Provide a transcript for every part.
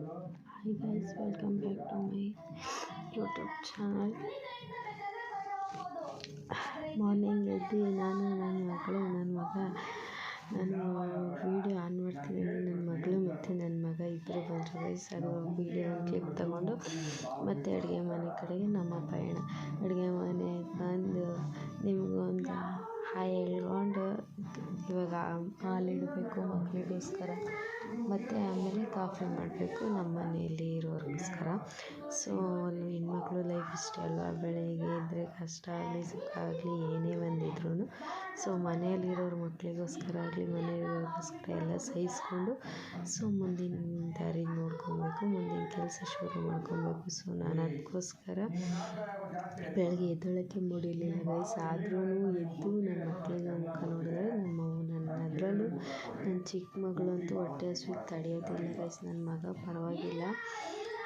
Hi guys, welcome back to my YouTube channel. Morning ಎದ್ದು ನಾನು ನನ್ನ ಮಗಳು ನಾನು ವೀಡಿಯೋ ಆನ್ ಮಾಡ್ತೀನಿ. ನನ್ನ ಮಗಳು ಮತ್ತು ನನ್ನ ಮಗ ಇಬ್ಬರು ಬಂದರು ಗೈಸ್. ಅದು ವೀಡಿಯೋ ಕ್ಲಿಪ್ ತಗೊಂಡು ಮತ್ತೆ ಅಡುಗೆ ಮನೆ ಕಡೆಗೆ ನಮ್ಮ ಪಯಣ. ಅಡುಗೆ ಮನೆ ಬಂದು ನಿಮಗೊಂದು ಹಾಯ್ ಹೇಳ್ಕೊಂಡು ಇವಾಗ ಹಾಲಿಡಬೇಕು ಮಕ್ಕಳಿಗೋಸ್ಕರ, ಮತ್ತು ಆಮೇಲೆ ಕಾಫಿ ಮಾಡಬೇಕು ನಮ್ಮ ಮನೆಯಲ್ಲಿ ಇರೋರಿಗೋಸ್ಕರ. ಸೊ ಹೆಣ್ಮಕ್ಳು ಲೈಫ್ ಇಷ್ಟ ಅಲ್ವಾ, ಬೆಳಗ್ಗೆ ಇದ್ದರೆ ಕಷ್ಟ ಆಗಲಿ ಸುಖ ಆಗಲಿ ಏನೇ ಬಂದಿದ್ರು ಸೊ ಮನೆಯಲ್ಲಿರೋರು ಮಕ್ಕಳಿಗೋಸ್ಕರ ಆಗಲಿ ಮನೆಯವರಿಗೋಸ್ಕರ ಎಲ್ಲ ಸಹಿಸ್ಕೊಂಡು ಸೊ ಮುಂದಿನ ದಾರಿ ನೋಡ್ಕೊಬೇಕು, ಮುಂದಿನ ಕೆಲಸ ಶುರು ಮಾಡ್ಕೊಬೇಕು. ಸೊ ನಾನು ಅದಕ್ಕೋಸ್ಕರ ಬೆಳಗ್ಗೆ ಎದ್ದೊಳಕ್ಕೆ ಮೂಡಿರಲಿಲ್ಲ ಗೈಸ್. ಆದ್ರೂ ಎದ್ದು ನನ್ನ ಮಕ್ಕಳಿಗೆ ಮುಖ ನೋಡಿದ್ರೆ ಅದರಲ್ಲೂ ನನ್ನ ಚಿಕ್ಕ ಮಗಳಂತೂ ಹೊಟ್ಟೆ ಹಸಿವಿಗೆ ತಡೆಯೋದಿಲ್ಲ ಗೈಸ್. ನನ್ನ ಮಗ ಪರವಾಗಿಲ್ಲ,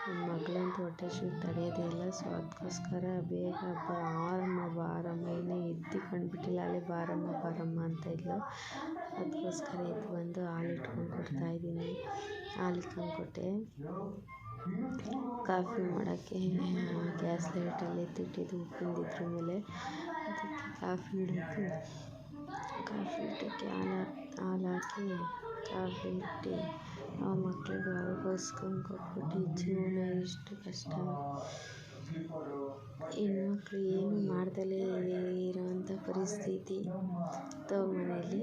ನನ್ನ ಮಗಳಂತೂ ಹೊಟ್ಟೆ ಹಸಿವಿಗೆ ತಡೆಯೋದೇ ಇಲ್ಲ. ಸೊ ಅದಕ್ಕೋಸ್ಕರ ಬೇಗ ಬಾರಮ್ಮ ಇನ್ನೂ ಎದ್ದು ಕಂಡುಬಿಟ್ಟಿಲ್ಲ, ಅಲ್ಲೇ ಬಾರಮ್ಮ ಅಂತ ಇದ್ಲು. ಅದಕ್ಕೋಸ್ಕರ ಎದ್ದು ಬಂದು ಹಾಲು ಇಟ್ಕೊಂಡು ಕೊಡ್ತಾಯಿದ್ದೀನಿ. ಹಾಲು ಇಟ್ಕೊಂಡು ಕೊಟ್ಟೆ. ಕಾಫಿ ಮಾಡೋಕ್ಕೆ ಗ್ಯಾಸ್ ಲೈಟಲ್ಲಿ ಎತ್ತಿಟ್ಟಿದ್ದು ಉಪ್ಪಿಂದಿದ್ರ ಮೇಲೆ, ಅದಕ್ಕೆ ಕಾಫಿ ಇಟ್ಟಕ್ಕೆ ಹಾಲು ಹಾಕಿ ಕಾಫಿ ಇಟ್ಟು ಆ ಮಕ್ಕಳಿಗೆ ಹಾಲು ಬಸ್ಕೊಂಡು ಕೊಟ್ಬಿಟ್ಟು ಜೀವನ ಎಷ್ಟು ಕಷ್ಟ. ಹೆಣ್ಮಕ್ಳು ಏನು ಮಾಡ್ದಲೇ ಇರೋವಂಥ ಪರಿಸ್ಥಿತಿ ತವ್ರ ಮನೆಯಲ್ಲಿ.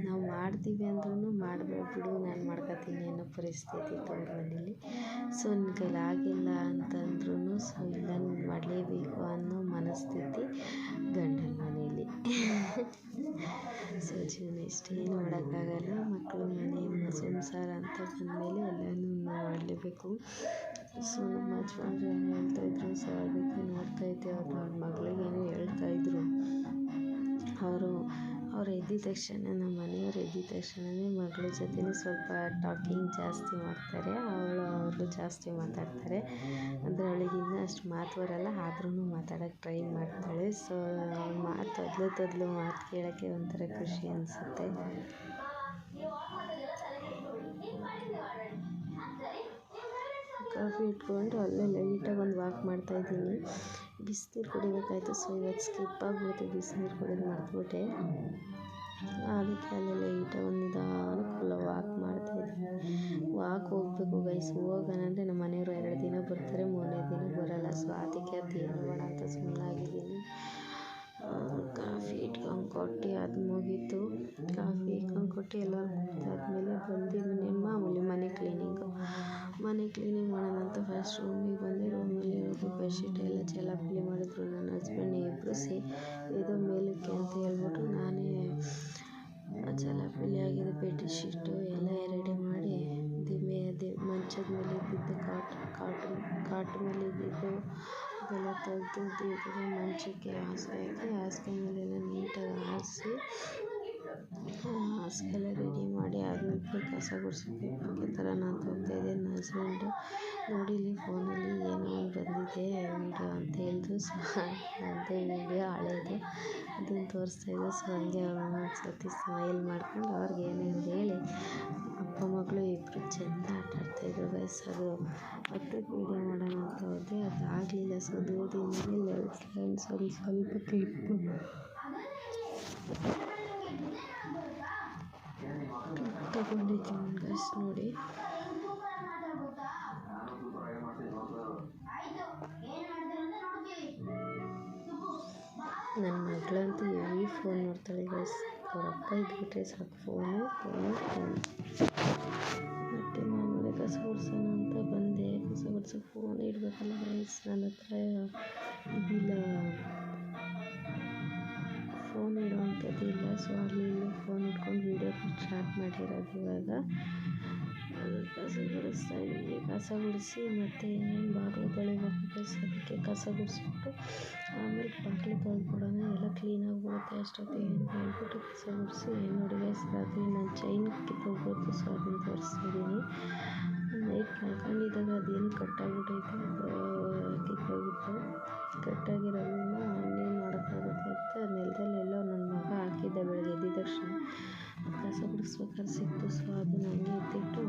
ನಾವು ಮಾಡ್ತೀವಿ ಅಂದ್ರೂ ಮಾಡಬೇಡ ಬಿಡು ನಾನು ಮಾಡ್ಕೊತೀನಿ ಅನ್ನೋ ಪರಿಸ್ಥಿತಿ ತವ್ರ ಮನೆಯಲ್ಲಿ. ಸೊ ನಿನ್ನ ಕೈಲಿ ಆಗಿಲ್ಲ ಅಂತಂದ್ರೂ ಸೊ ಇಲ್ಲ ನೀನು ಮಾಡಲೇಬೇಕು ಅನ್ನೋ ಮನಸ್ಥಿತಿ ಗಂಡನ ಮನೆಯಲ್ಲಿ. ಸೊ ಜೀವನ ಇಷ್ಟೇನು ಮಾಡೋಕ್ಕಾಗಲ್ಲ. ಮಕ್ಕಳು ಮನೆ ಸಂಸಾರ ಅಂತ ಬಂದಮೇಲೆ ಎಲ್ಲನೂ ಮಾಡಲೇಬೇಕು. ಸೊ ನಮ್ಮ ಯಜಮಾನ್ರು ಏನು ಹೇಳ್ತಾಯಿದ್ರು, ಸೊ ಅದಕ್ಕೆ ನೋಡ್ತಾಯಿದ್ದೆ. ಅವ್ರ ಮಗಳಿಗೇನು ಹೇಳ್ತಾಯಿದ್ರು. ಅವ್ರು ಎದ್ದಿದ ತಕ್ಷಣ, ನಮ್ಮ ಮನೆಯವ್ರು ಎದ್ದಿದ ತಕ್ಷಣವೇ ಮಗಳ ಜೊತೆ ಸ್ವಲ್ಪ ಟಾಕಿಂಗ್ ಜಾಸ್ತಿ ಮಾಡ್ತಾರೆ. ಅವರು ಜಾಸ್ತಿ ಮಾತಾಡ್ತಾರೆ. ಅಂದರೆ ಅವಳಿಗೆ ಇನ್ನೂ ಅಷ್ಟು ಮಾತು ಬರಲ್ಲ, ಆದ್ರೂ ಮಾತಾಡೋಕ್ಕೆ ಟ್ರೈ ಮಾಡ್ತಾಳೆ. ಸೊ ಅವ್ಳ ಮಾತು ತೊದಲು ಮಾತು ಕೇಳೋಕ್ಕೆ ಒಂಥರ ಖುಷಿ ಅನಿಸುತ್ತೆ. ಕಾಫಿ ಇಟ್ಕೊಂಡು ಅಲ್ಲೇ ಲೈಟಾಗಿ ಒಂದು ವಾಕ್ ಮಾಡ್ತಾಯಿದ್ದೀನಿ. ಬಿಸಿನೀರು ಕುಡಿಬೇಕಾಯ್ತು. ಸೊ ಇವತ್ತು ಸ್ಕಿಪ್ ಆಗಿಬಿಡ್ತು, ಬಿಸಿನೀರು ಕುಡಿದು ಮರ್ತುಬಿಟ್ಟೆ. ಅದಕ್ಕೆ ಅಲ್ಲೇ ಲೈಟಾಗಿ ಒಂದು ನಿಧಾನಕ್ಕೆ ವಾಕ್ ಮಾಡ್ತಾಯಿದ್ದೀನಿ. ವಾಕ್ ಹೋಗಬೇಕು ಗೈಸ್. ಹೋಗೋಣ ಅಂದರೆ ನಮ್ಮ ಮನೆಯವರು 2 ದಿನ ಬರ್ತಾರೆ, 3ನೇ ದಿನ ಬರೋಲ್ಲ. ಸೊ ಅದಕ್ಕೆ ಅದೇನು ಮಾಡೋಣ ಅಂತ ಸುಮ್ಮನಾಗಿದ್ದೀನಿ. ಕಾಫಿ ಇಟ್ಕೊಂಡು ಕೊಟ್ಟು ಅದು ಮುಗೀತು. ಕಾಫಿ ಇಟ್ಕೊಂಡು ಕೊಟ್ಟು ಎಲ್ಲರೂ ಕುಡಿದಾದ್ಮೇಲೆ ಬಂದಿದ್ದೀನಿ. ಮಾಮೂಲಿ ಮನೆ ಕ್ಲೀನಿಂಗ್ ಮಾಡೋಣ ಅಂತ ಫಸ್ಟ್ ರೂಮಿಗೆ ಬಂದೆ. ರೂಮಲ್ಲಿ ಬೆಡ್ಶೀಟ್ ಎಲ್ಲ ಚೆಲ್ಲಾಪಿಲ್ಲಿ ಮಾಡಿದ್ರು ನನ್ನ ಹಸ್ಬೆಂಡ್ ಇಬ್ಬರು ಇದು ಮೇಲಕ್ಕೆ ಅಂತ ಹೇಳ್ಬಿಟ್ಟು ನಾನೇ ಚೆಲ್ಲಾಪಿಲ್ಲಿ ಆಗಿದ್ದು ಬೆಡ್ಶೀಟು ಎಲ್ಲ ರೆಡಿ ಮಾಡಿ ಮಂಚದ ಮೇಲೆ ಇದ್ದಿದ್ದು ಕಾಟು ಮೇಲೆ ಇದ್ದಿದ್ದು ಅದೆಲ್ಲ ತೆಗೆದು ಮಂಚಕ್ಕೆ ಹಾಸಿಗೆ ಮೇಲೆಲ್ಲ ನೀಟಾಗಿ ಹಾಸಿಗೆಲ್ಲ ರೆಡಿ ಮಾಡಿ ಆದಮೇಲೆ ಕಸ ಗುಡಿಸ್ಬೇಕು. ಈ ಥರ ನಾನು ಹೋಗ್ತಾಯಿದ್ದೆ. ನನ್ನ ಹಸ್ಬೆಂಡು ನೋಡಿಲಿ ಫೋನಲ್ಲಿ ಏನೋ ಒಂದು ಬಂದಿದೆ ವೀಡಿಯೋ ಅಂತ ಹೇಳಿದ್ರು. ಸೊ ಅದೇ ವೀಡಿಯೋ ಹಳೇದು ಅದನ್ನು ತೋರಿಸ್ತಾಯಿದ್ದೆ. ಸೊ ಹಂಗೆ ಅವ್ರನ್ನ ಒಂದು ಸರ್ತಿ ಸ್ಮೈಲ್ ಮಾಡ್ಕೊಂಡು ಅವ್ರಿಗೆ ಏನೇನು ಹೇಳಿ ಅಪ್ಪ ಮಗಳು ಇಬ್ಬರು ಚೆಂದ ಆಟಾಡ್ತಾಯಿದ್ರು ಗೈಸ್. ಅದು ಹತ್ತಕ್ಕೆ ವೀಡಿಯೋ ಮಾಡೋಣ ಅಂತ ಹೋದೆ, ಅದು ಆಗಲಿಲ್ಲ. ಸೊ ದೂರದಿಂದಲೇ ಸ್ವಲ್ಪ ಕ್ಲಿಪ್ಪು ತಗೊಂಡಿದ್ದೀನಿ ಗೈಸ್ ನೋಡಿ. ನನ್ನ ಮಗಳಂತೂ ಹೆವಿ ಫೋನ್ ನೋಡ್ತಾಳೆ ಗೈಸ್. ಅವ್ರ ಅಪ್ಪ ಇದ್ಬಿಟ್ರೆ ಸಾಕು ಫೋನು. ಮತ್ತು ಮಾಮೂಲಿ ಕಸ ಗುಡಿಸೋಣ ಅಂತ ಬಂದೆ. ಕಸ ಗುಡ್ಸೋಕೆ ಫೋನ್ ಇಡಬೇಕಲ್ಲ ಗೈಸ್. ನನ್ನ ಹತ್ರ ಇದಿಲ್ಲ, ಫೋನ್ ಇಡುವಂಥದ್ದು ಇಲ್ಲ. ಸೊ ಅಲ್ಲಿ ಫೋನ್ ಇಟ್ಕೊಂಡು ವೀಡಿಯೋ ಸ್ಟಾರ್ಟ್ ಮಾಡಿರೋದು. ಇವಾಗ ಕಸ ಗುಡಿಸ್ತಾ ಇದ್ದೀವಿ. ಕಸ ಗುಡಿಸಿ ಮತ್ತು ಬಾಗಿಲು ತೊಳಿಬೇಕು ಗೈಸ್. ಅದಕ್ಕೆ ಕಸ ಗುಡಿಸ್ಬಿಟ್ಟು ಆಮೇಲೆ ಬಾಗಿಲು ತೊಳ್ಕೊಡೋಣ, ಎಲ್ಲ ಕ್ಲೀನಾಗಿ ಬರುತ್ತೆ ಅಷ್ಟೊತ್ತಿಗೆ ಅಂತ ಹೇಳ್ಬಿಟ್ಟು ಕಸ ಗುಡಿಸಿ ನೋಡಿ ಗೈಸ್. ರಾತ್ರಿ ನಾನು ಚೈನ್ ಕಿತ್ತೋಗ್ಬೋದು. ಸೊ ಅದನ್ನು ತೋರಿಸ್ತಿದ್ದೀನಿ. ನೈಟ್ ಮಲ್ಕೊಂಡಿದ್ದಾಗ ಅದೇನು ಕಟ್ಟಾಗ್ಬಿಟ್ಟೈತೆ, ಕಿತ್ತೋಗಿತ್ತು. ಕಟ್ಟಾಗಿರೋದನ್ನ ಇನ್ನೇನು ಮಾಡೋಕ್ಕಾಗುತ್ತೆ ಅಂತ ನೆಲದಲ್ಲೆಲ್ಲೋ ನನ್ನ ಮಗ ಹಾಕಿದ್ದೆ ಬೆಳಗ್ಗೆ ಎದ್ದಿದ ತಕ್ಷಣ. ಕಸ ಗುಡಿಸ್ಬೇಕಾದ್ರೆ ಸಿಕ್ತು. ಸೊ ಅದನ್ನು ಹಂಗೆ ಎತ್ತಿಟ್ಟು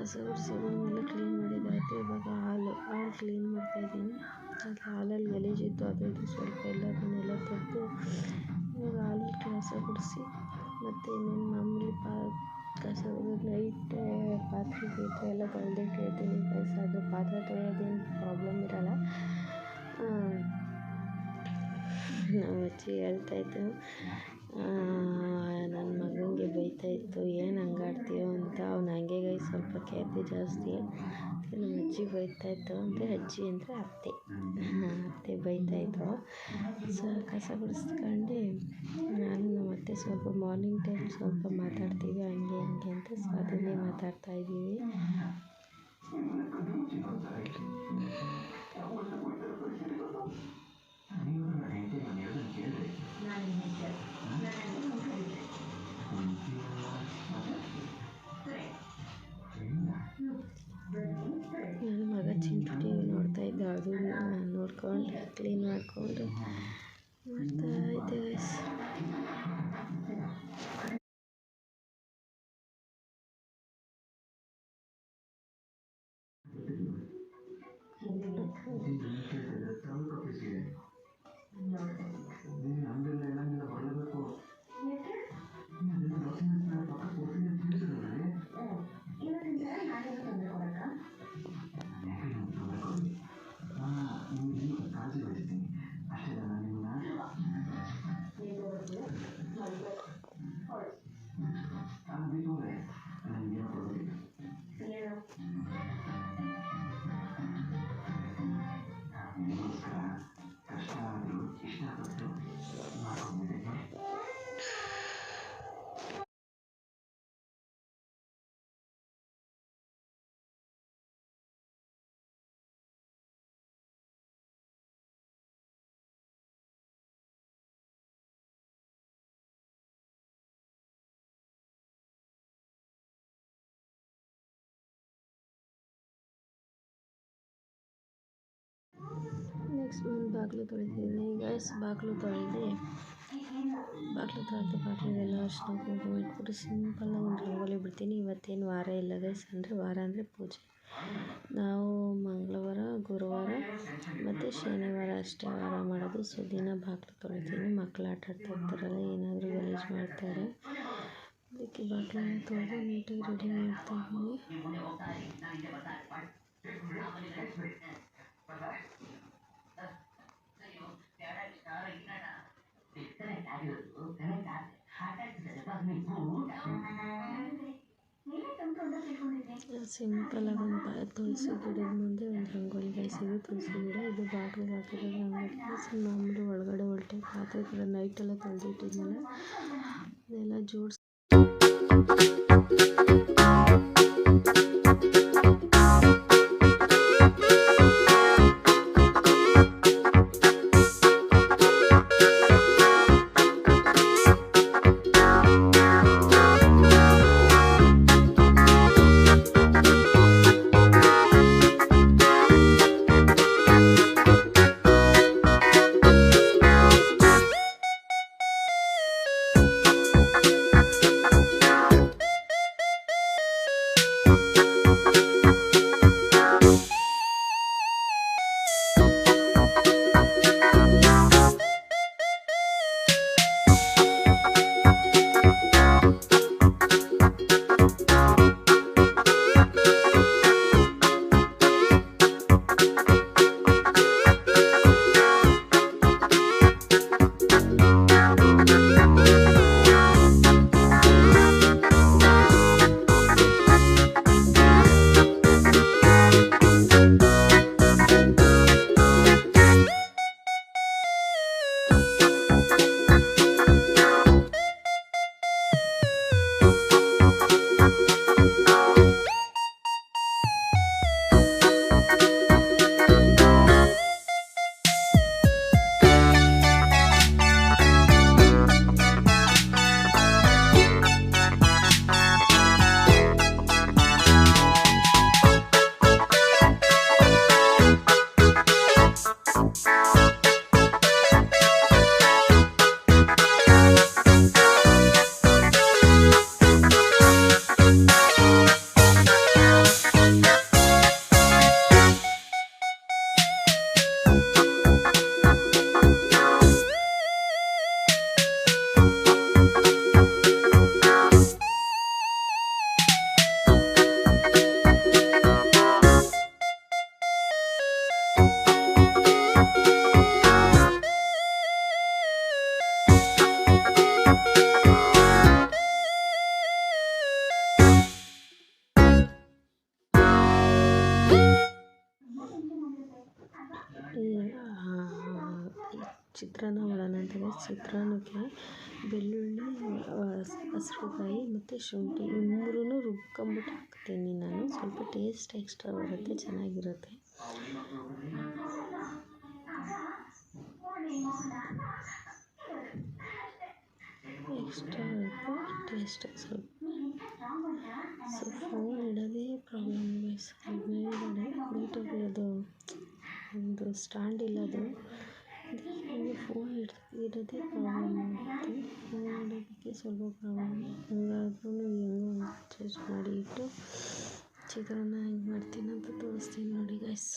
ಕಸ ಗುಡಿಸೋದನ್ನೆಲ್ಲ ಕ್ಲೀನ್ ಮಾಡಿದ್ದಾಯಿತು. ಇವಾಗ ಹಾಲು ಕ್ಲೀನ್ ಮಾಡ್ತಾಯಿದ್ದೀನಿ. ಅದು ಹಾಲಲ್ಲಿ ಗಲೀಜಿತ್ತು, ಅದು ಇದು ಸ್ವಲ್ಪ ಎಲ್ಲದನ್ನೆಲ್ಲ ತೆಗೆದು ಇವಾಗ ಹಾಲು ಕಸ ಗುಡಿಸಿ ಮತ್ತು ಇನ್ನೇನು ಮಾಮೂಲಿ ಕಸ ನೈಟ್ ಪಾತ್ರೆ ಗೀತ್ರೆ ಎಲ್ಲ ತೊಳೆದಿಟ್ಟಿರ್ತೀನಿ ಗೈಸ್. ಅದು ಪಾತ್ರೆ ತೊಳೆಯೋದೇನು ಪ್ರಾಬ್ಲಮ್ ಇರೋಲ್ಲ. ನಮ್ಮ ಅಜ್ಜಿ ಹೇಳ್ತಾಯಿತ್ತು, ನನ್ನ ಮಗನಿಗೆ ಬೈತಾಯಿತ್ತು, ಏನು ಹಂಗಾಡ್ತೀಯೋ ಅಂತ. ಅವ್ನು ಹಂಗೆ ಗೈಸ್ ಸ್ವಲ್ಪ ಖ್ಯಾತಿ ಜಾಸ್ತಿ. ನಮ್ಮ ಅಜ್ಜಿ ಬೈತಾಯಿತ್ತು, ಅಂದರೆ ಅಜ್ಜಿ ಅಂದರೆ ಅತ್ತೆ ಬೈತಾಯಿದ್ರು. ಕಸ ಗುಡಿಸ್ಕೊಂಡು ನಾನು ನಮ್ಮ ಅತ್ತೆ ಸ್ವಲ್ಪ ಮಾರ್ನಿಂಗ್ ಟೈಮ್ ಸ್ವಲ್ಪ ಮಾತಾಡ್ತೀವಿ ಹಂಗೆ ಹಿಂಗೆ ಅಂತ. ಸೊ ಅದನ್ನೇ ಮಾತಾಡ್ತಾಯಿದ್ದೀವಿ. ನನ್ನ ಮಗ ಚಿಂಟು ಟಿ ವಿ ನೋಡ್ತಾಯಿದ್ದ, ಅದು ನೋಡ್ಕೊಂಡು ಕ್ಲೀನ್ ಮಾಡಿಕೊಂಡು ಮಾಡ್ತಾಯಿದ್ದೆ ಗೈಸ್. ನೆಕ್ಸ್ಟ್ ಒಂದು ಬಾಗಿಲು ತೊಳಿತಿದ್ದೀನಿ ಗೈಸ್. ಬಾಗಿಲು ತೊಳೆದು ಬಾಗಿಲಿಗೆಲ್ಲ ಅರಿಶಿನ ಕುಂಕುಮ ಇಟ್ಬಿಟ್ಟು ಸಿಂಪಲ್ಲಾಗಿ ಒಂದು ರಂಗೋಲಿ ಬಿಡ್ತೀನಿ. ಇವತ್ತೇನು ವಾರ ಇಲ್ಲ ಗೈಸ್, ವಾರ ಅಂದರೆ ಪೂಜೆ. ನಾವು ಮಂಗಳವಾರ, ಗುರುವಾರ ಮತ್ತು ಶನಿವಾರ ಅಷ್ಟೇ ವಾರ ಮಾಡೋದು. ಸೊ ದಿನ ಬಾಗಿಲು ತೊಳಿತೀನಿ. ಮಕ್ಕಳು ಆಟ ಆಡ್ತಾ ಇರ್ತಾರಲ್ಲ, ಏನಾದರೂ ಗಲೀಜು ಮಾಡ್ತಾರೆ, ಅದಕ್ಕೆ ಬಾಗಿಲನ್ನ ತೊಳೆದು ನೀಟಾಗಿ ರೆಡಿ ಮಾಡ್ತಾಯಿದ್ದೀನಿ. ಸಿಂಪಲಾಗಿ ಒಂದು ತುಳಸಿ ಗಿಡದ ಮುಂದೆ ಒಂದು ರಂಗೋಲಿ ಗೈಸಿದ್ದು. ತುಳಸಿ ಗಿಡ ಇದು ಬಾಗಿಲಿಗೆ ಹಾಕಿರೋ ರಂಗೋಲಿ. ಮಾಮೂಲಿ ಒಳಗಡೆ ಉಲ್ಟೆ ಪಾತ್ರೆ ಕೂಡ ನೈಟೆಲ್ಲ ತೊಳೆದಿಟ್ಟಿದ್ನಲ್ಲ, ಅದೆಲ್ಲ ಜೋಡಿಸಿ ಈ ಚಿತ್ರಾನ್ನ ಮಾಡೋಣ ಅಂತಂದರೆ ಚಿತ್ರಾನ್ನಕ್ಕೆ ಬೆಳ್ಳುಳ್ಳಿ, ಹಸಿರುಕಾಯಿ ಮತ್ತು ಶುಂಠಿ ಈ ಮೂರನ್ನು ರುಬ್ಕೊಂಬಿಟ್ಟು ಹಾಕ್ತೀನಿ ನಾನು. ಸ್ವಲ್ಪ ಟೇಸ್ಟ್ ಎಕ್ಸ್ಟ್ರಾ ಬರುತ್ತೆ, ಚೆನ್ನಾಗಿರುತ್ತೆ. ಎಕ್ಸ್ಟ್ರಾ ಬರುತ್ತೆ ಟೇಸ್ಟ್ ಸ್ವಲ್ಪ. ಸೊ ಫೋನ್ ಇಡೋದೇ ಪ್ರಾಬ್ಲಮ್ ಗೈಸ್. ಮೇಲ್ಗಡೆ ನೀಟಾಗಿ ಅದು ಒಂದು ಸ್ಟ್ಯಾಂಡ್ ಇಲ್ಲ, ಅದು ಹೀಗೆ ಫೋನ್ ಇಡೋದೇ ಪ್ರಾಬ್ಲಮ್ ಆಗುತ್ತೆ. ಫೋನ್ ಇಡೋದಕ್ಕೆ ಸ್ವಲ್ಪ ಪ್ರಾಬ್ಲಮ್. ಹಂಗಾದ್ರೂ ಹೆಂಗೋ ಅಡ್ಜಸ್ಟ್ ಮಾಡಿ ಇಟ್ಟು ಚಿತ್ರಾನ್ನ ಹೆಂಗೆ ಮಾಡ್ತೀನಿ ಅಂತ ತೋರಿಸ್ತೀನಿ ನೋಡಿ ಗೈಸ್.